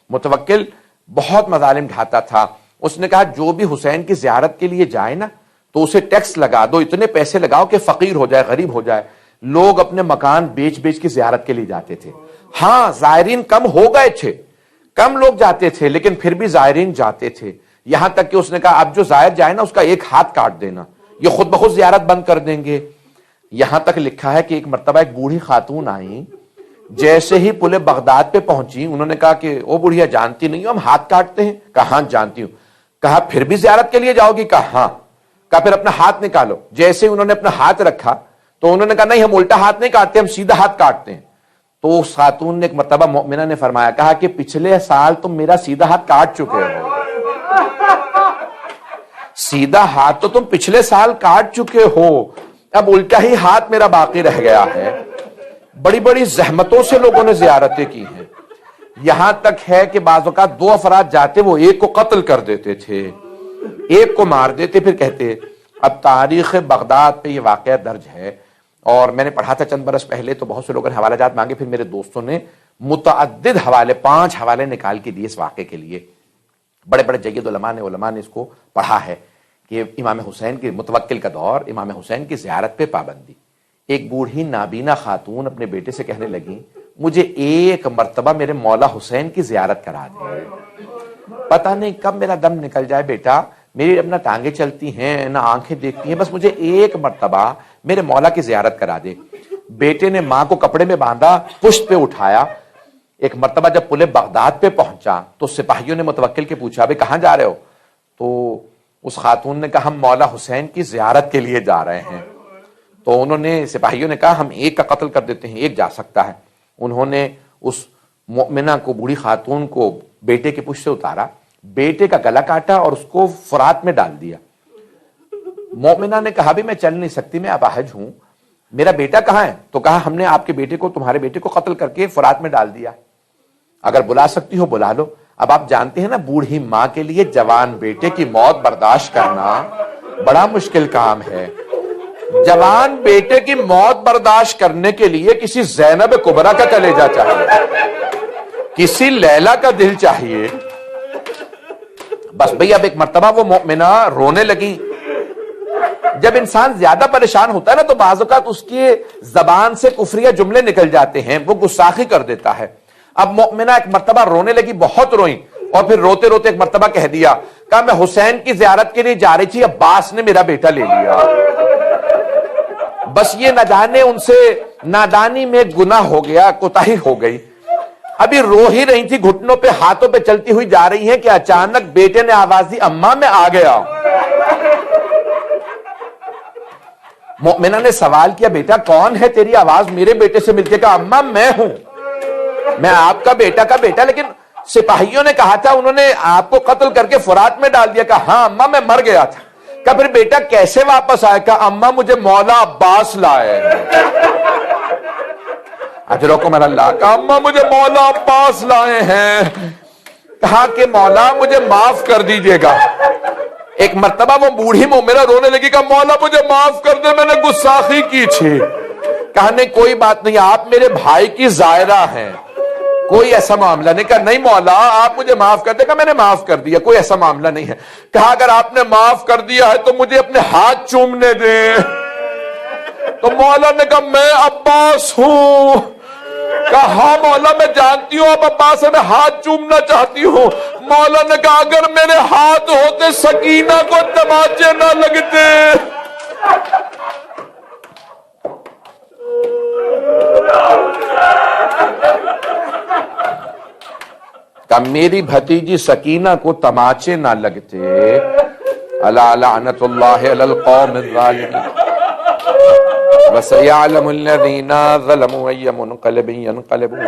متوکل بہت مظالم ڈھاتا تھا. اس نے کہا جو بھی حسین کی زیارت کے لیے جائے نا تو اسے ٹیکس لگا دو, اتنے پیسے لگاؤ کہ فقیر ہو جائے, غریب ہو جائے. لوگ اپنے مکان بیچ بیچ کے زیارت کے لیے جاتے تھے. ہاں زائرین کم ہو گئے تھے, کم لوگ جاتے تھے, لیکن پھر بھی زائرین جاتے تھے. یہاں تک کہ اس نے کہا اب جو زائر جائے نا اس کا ایک ہاتھ کاٹ دینا, یہ خود بخود زیارت بند کر دیں گے. یہاں تک لکھا ہے کہ ایک مرتبہ ایک بوڑھی خاتون آئیں, جیسے ہی پل بغداد پہ پہنچی انہوں نے کہا کہ او بڑھیا جانتی نہیں ہو ہم ہاتھ کاٹتے ہیں؟ کہا ہاں جانتی ہوں. کہا پھر بھی زیارت کے لیے جاؤ گی؟ کہا ہاں. کہا پھر اپنا ہاتھ نکالو. جیسے ہی انہوں نے اپنا ہاتھ رکھا تو انہوں نے کہا نہیں ہم الٹا ہاتھ نہیں کاٹتے, ہم سیدھا ہاتھ کاٹتے ہیں. تو اس خاتون نے ایک مرتبہ مومنہ نے فرمایا, کہا کہ پچھلے سال تم میرا سیدھا ہاتھ کاٹ چکے ہو, سیدھا ہاتھ تو تم پچھلے سال کاٹ چکے ہو, اب الٹا ہی ہاتھ میرا باقی رہ گیا ہے. بڑی بڑی زحمتوں سے لوگوں نے زیارتیں کی ہیں. یہاں تک ہے کہ بعض اوقات دو افراد جاتے وہ ایک کو قتل کر دیتے تھے, ایک کو مار دیتے, پھر کہتے. اب تاریخ بغداد پہ یہ واقعہ درج ہے, اور میں نے پڑھا تھا چند برس پہلے, تو بہت سے لوگوں نے حوالہ جات مانگے, پھر میرے دوستوں نے متعدد حوالے 5 حوالے نکال کے دیے اس واقعے کے لیے. بڑے بڑے جید علماء نے اس کو پڑھا ہے کہ امام حسین کی متوکل کا دور, امام حسین کی زیارت پہ پابندی. ایک بوڑھی نابینا خاتون اپنے بیٹے سے کہنے لگی مجھے ایک مرتبہ میرے مولا حسین کی زیارت کرا دے, پتہ نہیں کب میرا دم نکل جائے بیٹا, میری اپنا ٹانگیں چلتی ہیں نہ آنکھیں دیکھتی ہیں, بس مجھے ایک مرتبہ میرے مولا کی زیارت کرا دے. بیٹے نے ماں کو کپڑے میں باندھا, پشت پہ اٹھایا. ایک مرتبہ جب پل بغداد پہ پہنچا تو سپاہیوں نے متوکل کے پوچھا بھائی کہاں جا رہے ہو؟ تو اس خاتون نے کہا ہم مولا حسین کی زیارت کے لیے جا رہے ہیں. تو انہوں نے, سپاہیوں نے کہا ہم ایک کا قتل کر دیتے ہیں, ایک جا سکتا ہے. انہوں نے اس مؤمنہ کو, بوڑھی خاتون کو بیٹے کے پشت سے اتارا, بیٹے کا گلا کاٹا اور اس کو فرات میں ڈال دیا. مؤمنہ نے کہا بھی میں چل نہیں سکتی, میں اپاہج ہوں, میرا بیٹا کہاں ہے؟ تو کہا ہم نے آپ کے بیٹے کو, تمہارے بیٹے کو قتل کر کے فرات میں ڈال دیا, اگر بلا سکتی ہو بلا لو. اب آپ جانتے ہیں نا بوڑھی ماں کے لیے جوان بیٹے کی موت برداشت کرنا بڑا مشکل کام ہے. جوان بیٹے کی موت برداشت کرنے کے لیے کسی زینب کبریٰ کا کلیجہ چاہیے, کسی لیلا کا دل چاہیے. بس بھئی اب ایک مرتبہ وہ مومنہ رونے لگی. جب انسان زیادہ پریشان ہوتا ہے نا تو بعض اوقات اس کی زبان سے کفریہ جملے نکل جاتے ہیں, وہ گستاخی کر دیتا ہے. اب مومنہ ایک مرتبہ رونے لگی, بہت روئی, اور پھر روتے روتے ایک مرتبہ کہہ دیا, کہا میں حسین کی زیارت کے لیے جا رہی تھی, عباس نے میرا بیٹا لے لیا. بس یہ نہ جانے ان سے نادانی میں گناہ ہو گیا, کوتاہی ہو گئی. ابھی رو ہی رہی تھی, گھٹنوں پہ ہاتھوں پہ چلتی ہوئی جا رہی ہیں کہ اچانک بیٹے نے آواز دی اماں میں آ گیا. مومنہ نے سوال کیا بیٹا کون ہے تیری آواز میرے بیٹے سے ملتی ہے؟ کہا اماں میں ہوں, میں آپ کا بیٹا, لیکن سپاہیوں نے کہا تھا انہوں نے آپ کو قتل کر کے فرات میں ڈال دیا. کہا ہاں اماں میں مر گیا تھا. کہا پھر بیٹا کیسے واپس آئے؟ کہا اماں مجھے مولا عباس لائے. اجرکم اللہ. کہا اماں مجھے مولا عباس لائے ہیں. کہا کہ مولا مجھے معاف کر دیجئے گا. ایک مرتبہ وہ بوڑھی مومنہ رونے لگی, کہا مولا مجھے معاف کر دے, میں نے گستاخی کی تھی. کہا نہیں کوئی بات نہیں, آپ میرے بھائی کی زائرہ ہیں, کوئی ایسا معاملہ نہیں. کہا نہیں مولا آپ مجھے معاف کر دے. کہا میں نے معاف کر دیا, کوئی ایسا معاملہ نہیں ہے. کہا اگر آپ نے معاف کر دیا ہے تو مجھے اپنے ہاتھ چومنے دیں. تو مولا نے کہا میں عباس ہوں. کہا ہاں مولا میں جانتی ہوں آپ عباس سے, میں ہاتھ چومنا چاہتی ہوں. مولا نے کہا اگر میرے ہاتھ ہوتے سکینہ کو تماچے نہ لگتے. کہ میری بھتیجی سکینہ کو تماچے نہ لگتے. الا لعنت اللہ علی القوم الظالمین وسيعلم الذين ظلموا أي منقلب ينقلبون.